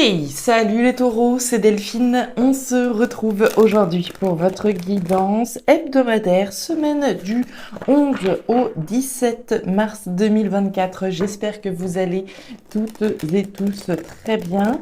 Hey, salut les taureaux, c'est Delphine. On se retrouve aujourd'hui pour votre guidance hebdomadaire, semaine du 11 au 17 mars 2024. J'espère que vous allez toutes et tous très bien.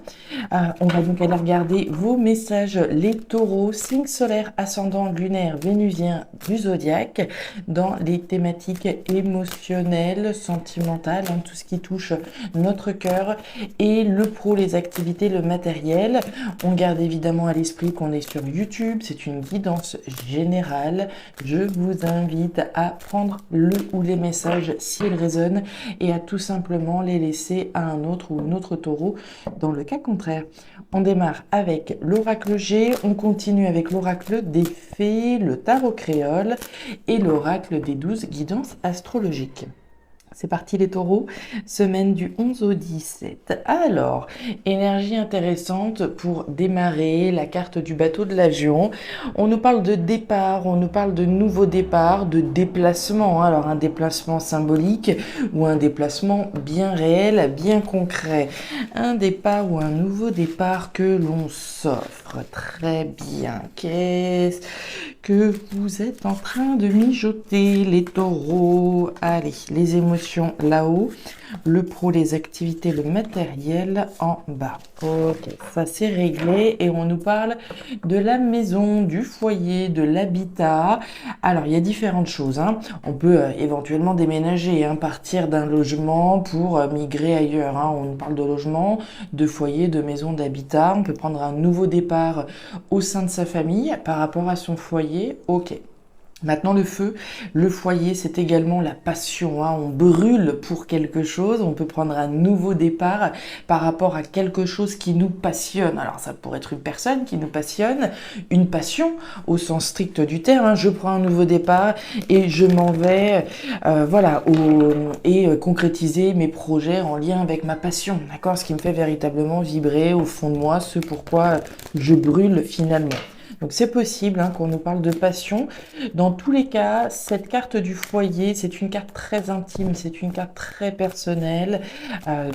On va donc aller regarder vos messages, les taureaux, signe solaire, ascendant lunaire, vénusien du zodiaque, dans les thématiques émotionnelles, sentimentales, tout ce qui touche notre cœur, et le pro, les activités, le matériel. On garde évidemment à l'esprit qu'on est sur YouTube, c'est une guidance générale. Je vous invite à prendre le ou les messages s'ils résonnent et à tout simplement les laisser à un autre ou une autre taureau dans le cas contraire. On démarre avec l'oracle G, on continue avec l'oracle des fées, le tarot créole et l'oracle des 12 guidances astrologiques. C'est parti les taureaux, semaine du 11 au 17. Alors, énergie intéressante pour démarrer, la carte du bateau de l'avion. On nous parle de départ, on nous parle de nouveau départ, de déplacement. Alors un déplacement symbolique ou un déplacement bien réel, bien concret. Un départ ou un nouveau départ que l'on s'offre. Très bien. Qu'est-ce que vous êtes en train de mijoter les taureaux? Allez, les émotions là-haut, le pro, les activités, le matériel en bas. Ok, ça c'est réglé et on nous parle de la maison, du foyer, de l'habitat. Alors il y a différentes choses. On peut éventuellement déménager, partir d'un logement pour migrer ailleurs. On nous parle de logement, de foyer, de maison, d'habitat. On peut prendre un nouveau départ au sein de sa famille par rapport à son foyer. Ok. Maintenant, le feu, le foyer, c'est également la passion. On brûle pour quelque chose. On peut prendre un nouveau départ par rapport à quelque chose qui nous passionne. Alors, ça pourrait être une personne qui nous passionne, une passion au sens strict du terme. Je prends un nouveau départ et je m'en vais, concrétiser mes projets en lien avec ma passion. D'accord, ce qui me fait véritablement vibrer au fond de moi, ce pourquoi je brûle finalement. Donc c'est possible qu'on nous parle de passion. Dans tous les cas, cette carte du foyer, c'est une carte très intime, c'est une carte très personnelle.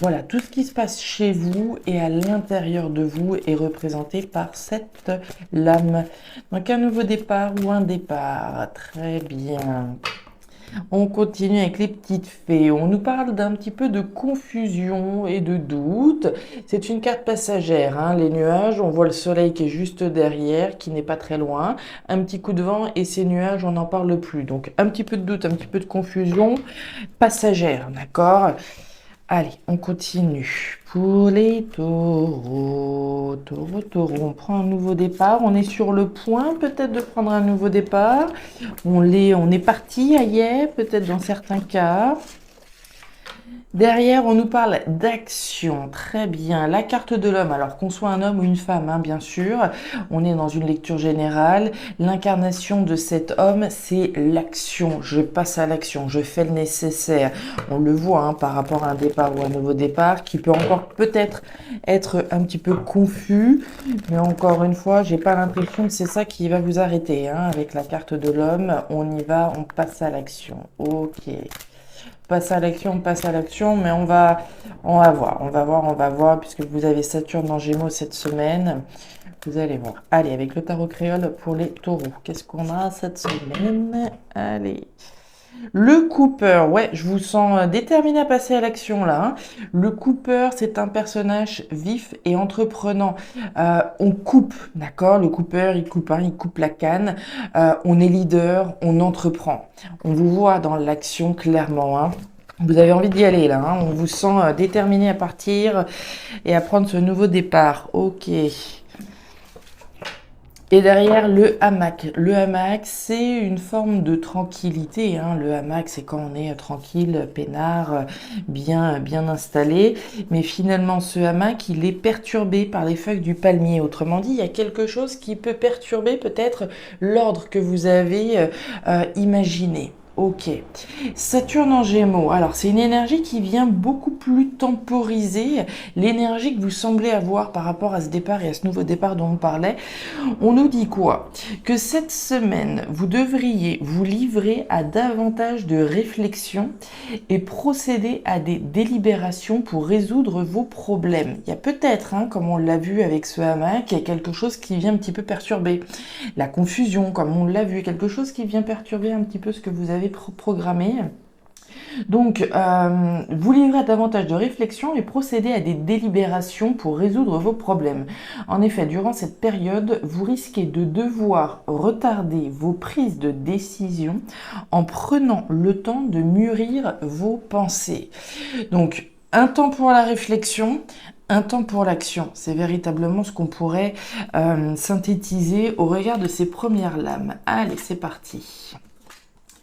Voilà, tout ce qui se passe chez vous et à l'intérieur de vous est représenté par cette lame. Donc un nouveau départ ou un départ. Très bien. On continue avec les petites fées. On nous parle d'un petit peu de confusion et de doute. C'est une carte passagère. Les nuages, on voit le soleil qui est juste derrière, qui n'est pas très loin. Un petit coup de vent et ces nuages, on n'en parle plus. Donc un petit peu de doute, un petit peu de confusion passagère, d'accord ? Allez, on continue. Pour les taureaux, on prend un nouveau départ. On est sur le point peut-être de prendre un nouveau départ. On est parti ailleurs, peut-être dans certains cas. Derrière, on nous parle d'action. Très bien. La carte de l'homme, alors qu'on soit un homme ou une femme, bien sûr. On est dans une lecture générale. L'incarnation de cet homme, c'est l'action. Je passe à l'action. Je fais le nécessaire. On le voit par rapport à un départ ou un nouveau départ qui peut encore peut-être être un petit peu confus. Mais encore une fois, j'ai pas l'impression que c'est ça qui va vous arrêter. Avec la carte de l'homme, on y va, on passe à l'action. Ok. Passe à l'action, mais on va voir, puisque vous avez Saturne en Gémeaux cette semaine. Vous allez voir. Allez, avec le tarot créole pour les taureaux. Qu'est-ce qu'on a cette semaine? Allez. Le Cooper, ouais, je vous sens déterminé à passer à l'action là. Le Cooper, c'est un personnage vif et entreprenant. On coupe, d'accord? Le Cooper, il coupe la canne. On est leader, on entreprend. On vous voit dans l'action clairement. Vous avez envie d'y aller là. On vous sent déterminé à partir et à prendre ce nouveau départ. Ok. Et derrière, le hamac. Le hamac, c'est une forme de tranquillité. Le hamac, c'est quand on est tranquille, peinard, bien installé. Mais finalement, ce hamac, il est perturbé par les feuilles du palmier. Autrement dit, il y a quelque chose qui peut perturber peut-être l'ordre que vous avez imaginé. Ok. Saturne en Gémeaux. Alors, c'est une énergie qui vient beaucoup plus temporiser l'énergie que vous semblez avoir par rapport à ce départ et à ce nouveau départ dont on parlait. On nous dit quoi? Que cette semaine, vous devriez vous livrer à davantage de réflexion et procéder à des délibérations pour résoudre vos problèmes. Il y a peut-être, comme on l'a vu avec ce hamac, il y a quelque chose qui vient un petit peu perturber. La confusion, comme on l'a vu, quelque chose qui vient perturber un petit peu ce que vous avez programmé. Donc, vous livrez à davantage de réflexion et procédez à des délibérations pour résoudre vos problèmes. En effet, durant cette période, vous risquez de devoir retarder vos prises de décision en prenant le temps de mûrir vos pensées. Donc, un temps pour la réflexion, un temps pour l'action. C'est véritablement ce qu'on pourrait synthétiser au regard de ces premières lames. Allez, c'est parti.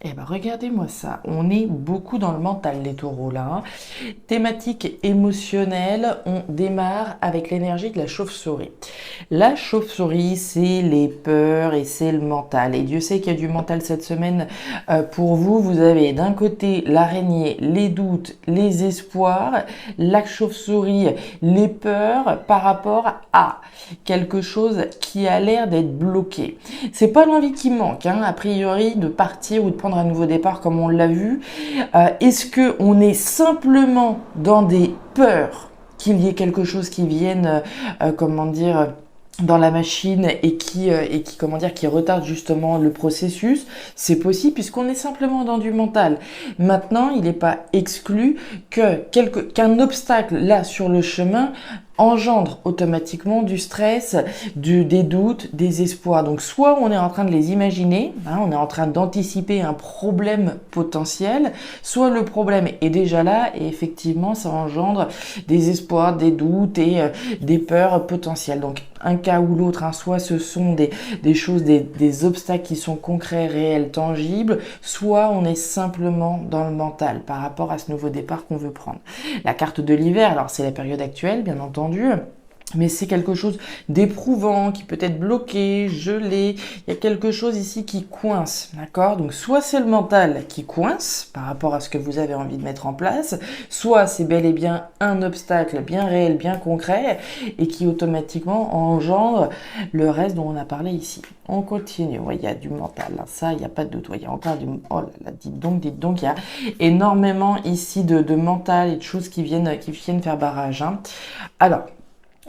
Eh ben, regardez-moi ça, on est beaucoup dans le mental les taureaux là. Thématique émotionnelle, on démarre avec l'énergie de la chauve-souris. La chauve-souris, c'est les peurs et c'est le mental. Et Dieu sait qu'il y a du mental cette semaine pour vous. Vous avez d'un côté l'araignée, les doutes, les espoirs, la chauve-souris, les peurs par rapport à quelque chose qui a l'air d'être bloqué. C'est pas l'envie qui manque, a priori, de partir ou de prendre un nouveau départ comme on l'a vu. Est-ce que on est simplement dans des peurs qu'il y ait quelque chose qui vienne, dans la machine et qui qui retarde justement le processus? C'est possible puisqu'on est simplement dans du mental. Maintenant, il n'est pas exclu qu'un obstacle là sur le chemin engendre automatiquement du stress, des doutes, des espoirs. Donc soit on est en train de les imaginer, on est en train d'anticiper un problème potentiel, soit le problème est déjà là et effectivement ça engendre des espoirs, des doutes et des peurs potentielles. Donc un cas ou l'autre, soit ce sont des choses, des obstacles qui sont concrets, réels, tangibles, soit on est simplement dans le mental par rapport à ce nouveau départ qu'on veut prendre. La carte de l'hiver, alors c'est la période actuelle bien entendu, mais c'est quelque chose d'éprouvant, qui peut être bloqué, gelé. Il y a quelque chose ici qui coince, d'accord? Donc soit c'est le mental qui coince par rapport à ce que vous avez envie de mettre en place, soit c'est bel et bien un obstacle bien réel, bien concret, et qui automatiquement engendre le reste dont on a parlé ici. On continue, il y a du mental, là. Ça, il n'y a pas de doute, il y a encore du... Oh là là, dites donc, il y a énormément ici de mental et de choses qui viennent faire barrage. Alors,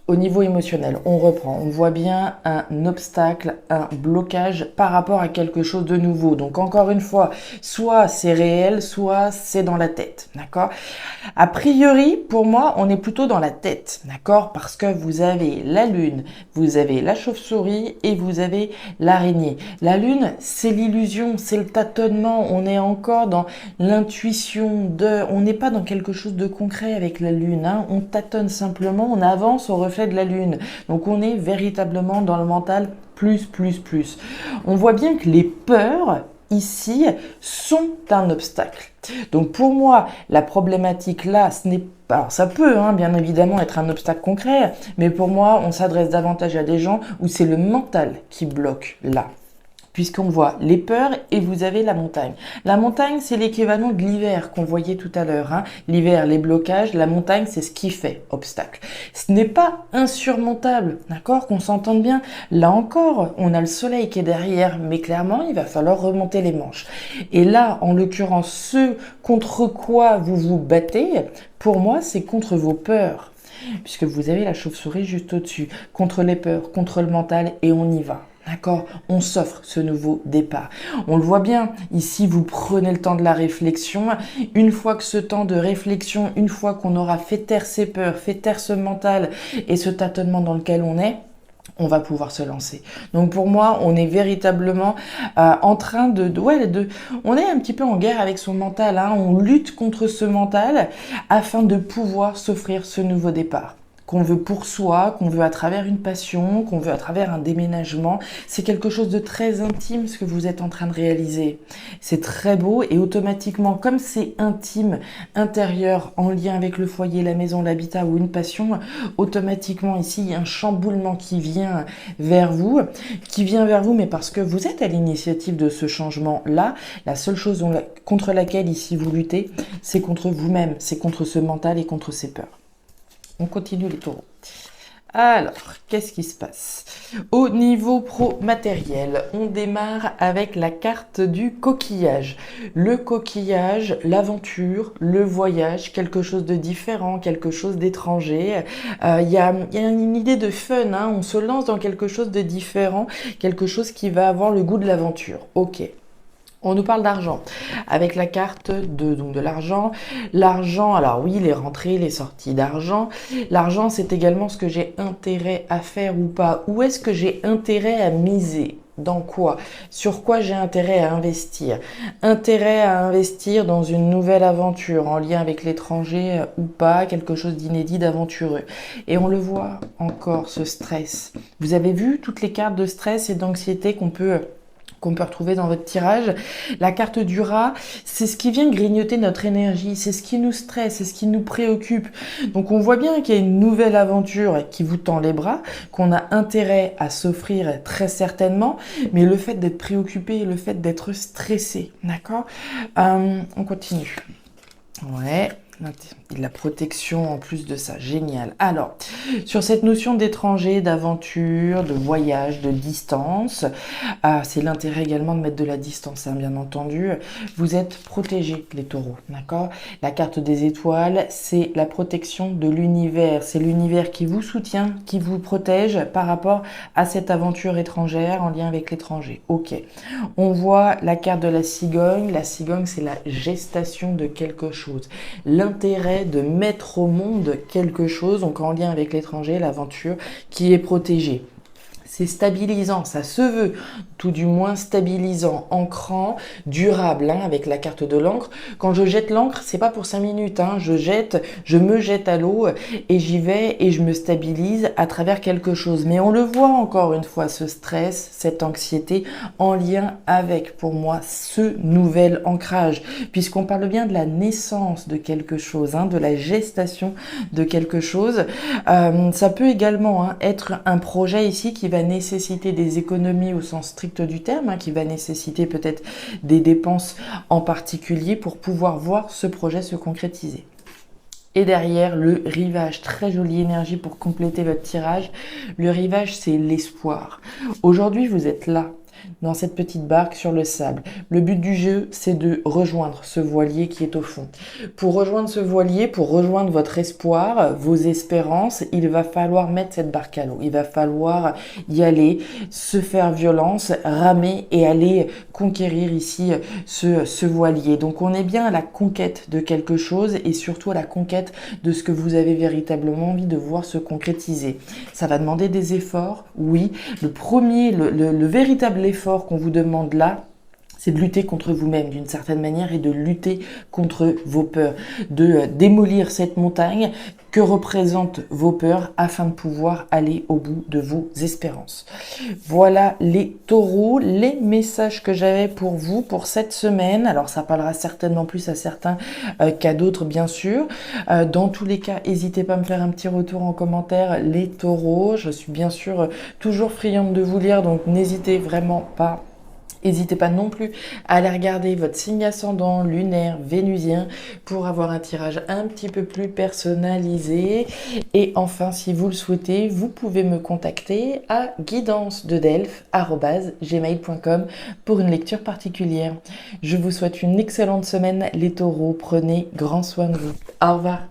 au niveau émotionnel, on reprend, on voit bien un obstacle, un blocage par rapport à quelque chose de nouveau. Donc encore une fois, soit c'est réel, soit c'est dans la tête, d'accord? A priori, pour moi, on est plutôt dans la tête, d'accord? Parce que vous avez la lune, vous avez la chauve-souris et vous avez l'araignée. La lune, c'est l'illusion, c'est le tâtonnement, on est encore dans l'intuition on n'est pas dans quelque chose de concret avec la lune, on tâtonne simplement, on avance au reflet de la lune. Donc on est véritablement dans le mental plus. On voit bien que les peurs ici sont un obstacle. Donc pour moi, la problématique là, ce n'est pas... Alors ça peut bien évidemment être un obstacle concret, mais pour moi, on s'adresse davantage à des gens où c'est le mental qui bloque là. Puisqu'on voit les peurs et vous avez la montagne. La montagne, c'est l'équivalent de l'hiver qu'on voyait tout à l'heure. L'hiver, les blocages, la montagne, c'est ce qui fait obstacle. Ce n'est pas insurmontable, d'accord, qu'on s'entende bien. Là encore, on a le soleil qui est derrière, mais clairement, il va falloir remonter les manches. Et là, en l'occurrence, ce contre quoi vous vous battez, pour moi, c'est contre vos peurs. Puisque vous avez la chauve-souris juste au-dessus, contre les peurs, contre le mental, et on y va. D'accord, on s'offre ce nouveau départ. On le voit bien, ici vous prenez le temps de la réflexion. Une fois que ce temps de réflexion, une fois qu'on aura fait taire ses peurs, fait taire ce mental et ce tâtonnement dans lequel on va pouvoir se lancer. Donc pour moi, on est véritablement en train on est un petit peu en guerre avec son mental. On lutte contre ce mental afin de pouvoir s'offrir ce nouveau départ. qu'on veut pour soi, qu'on veut à travers une passion, qu'on veut à travers un déménagement. C'est quelque chose de très intime ce que vous êtes en train de réaliser. C'est très beau et automatiquement, comme c'est intime, intérieur, en lien avec le foyer, la maison, l'habitat ou une passion, automatiquement ici, il y a un chamboulement qui vient vers vous, mais parce que vous êtes à l'initiative de ce changement-là. La seule chose contre laquelle ici vous luttez, c'est contre vous-même, c'est contre ce mental et contre ces peurs. On continue les taureaux. Alors, qu'est-ce qui se passe? Au niveau pro-matériel, on démarre avec la carte du coquillage. Le coquillage, l'aventure, le voyage, quelque chose de différent, quelque chose d'étranger. Il y a une idée de fun, hein, on se lance dans quelque chose de différent, quelque chose qui va avoir le goût de l'aventure. Ok. On nous parle d'argent, avec la carte de l'argent. L'argent, alors oui, les rentrées, les sorties d'argent. L'argent, c'est également ce que j'ai intérêt à faire ou pas. Où est-ce que j'ai intérêt à miser? Dans quoi? Sur quoi j'ai intérêt à investir? Intérêt à investir dans une nouvelle aventure en lien avec l'étranger ou pas, quelque chose d'inédit, d'aventureux. Et on le voit encore, ce stress. Vous avez vu toutes les cartes de stress et d'anxiété qu'on peut retrouver dans votre tirage. La carte du rat, c'est ce qui vient grignoter notre énergie, c'est ce qui nous stresse, c'est ce qui nous préoccupe. Donc on voit bien qu'il y a une nouvelle aventure qui vous tend les bras, qu'on a intérêt à s'offrir très certainement, mais le fait d'être préoccupé, le fait d'être stressé, d'accord? On continue. Ouais. De la protection en plus de ça, génial. Alors, sur cette notion d'étranger, d'aventure, de voyage, de distance, c'est l'intérêt également de mettre de la distance, hein, bien entendu. Vous êtes protégés, les taureaux, d'accord? La carte des étoiles, c'est la protection de l'univers. C'est l'univers qui vous soutient, qui vous protège par rapport à cette aventure étrangère en lien avec l'étranger. Ok. On voit la carte de la cigogne. La cigogne, c'est la gestation de quelque chose. L'intérêt de mettre au monde quelque chose, donc en lien avec l'étranger, l'aventure, qui est protégée. C'est stabilisant, ça se veut, tout du moins stabilisant, ancrant, durable, hein, avec la carte de l'encre. Quand je jette l'encre, c'est pas pour 5 minutes, hein, je me jette à l'eau et j'y vais et je me stabilise à travers quelque chose. Mais on le voit encore une fois, ce stress, cette anxiété en lien avec, pour moi, ce nouvel ancrage, puisqu'on parle bien de la naissance de quelque chose, hein, de la gestation de quelque chose. Ça peut également, hein, être un projet ici qui va nécessiter des économies au sens strict du terme, hein, qui va nécessiter peut-être des dépenses en particulier pour pouvoir voir ce projet se concrétiser. Et derrière, le rivage, très jolie énergie pour compléter votre tirage. Le rivage, c'est l'espoir. Aujourd'hui, vous êtes là, dans cette petite barque sur le sable. Le but du jeu, c'est de rejoindre ce voilier qui est au fond. Pour rejoindre ce voilier, pour rejoindre votre espoir, vos espérances, il va falloir mettre cette barque à l'eau. Il va falloir y aller, se faire violence, ramer et aller conquérir ici ce voilier. Donc on est bien à la conquête de quelque chose et surtout à la conquête de ce que vous avez véritablement envie de voir se concrétiser. Ça va demander des efforts, oui. Le véritable effort qu'on vous demande là, c'est de lutter contre vous-même d'une certaine manière et de lutter contre vos peurs, de démolir cette montagne que représentent vos peurs afin de pouvoir aller au bout de vos espérances. Voilà les taureaux, les messages que j'avais pour vous pour cette semaine. Alors ça parlera certainement plus à certains qu'à d'autres bien sûr. Dans tous les cas, n'hésitez pas à me faire un petit retour en commentaire les taureaux. Je suis bien sûr toujours friande de vous lire, donc n'hésitez vraiment pas. N'hésitez pas non plus à aller regarder votre signe ascendant, lunaire, vénusien pour avoir un tirage un petit peu plus personnalisé. Et enfin, si vous le souhaitez, vous pouvez me contacter à guidancededelphes@gmail.com pour une lecture particulière. Je vous souhaite une excellente semaine, les taureaux. Prenez grand soin de vous. Au revoir.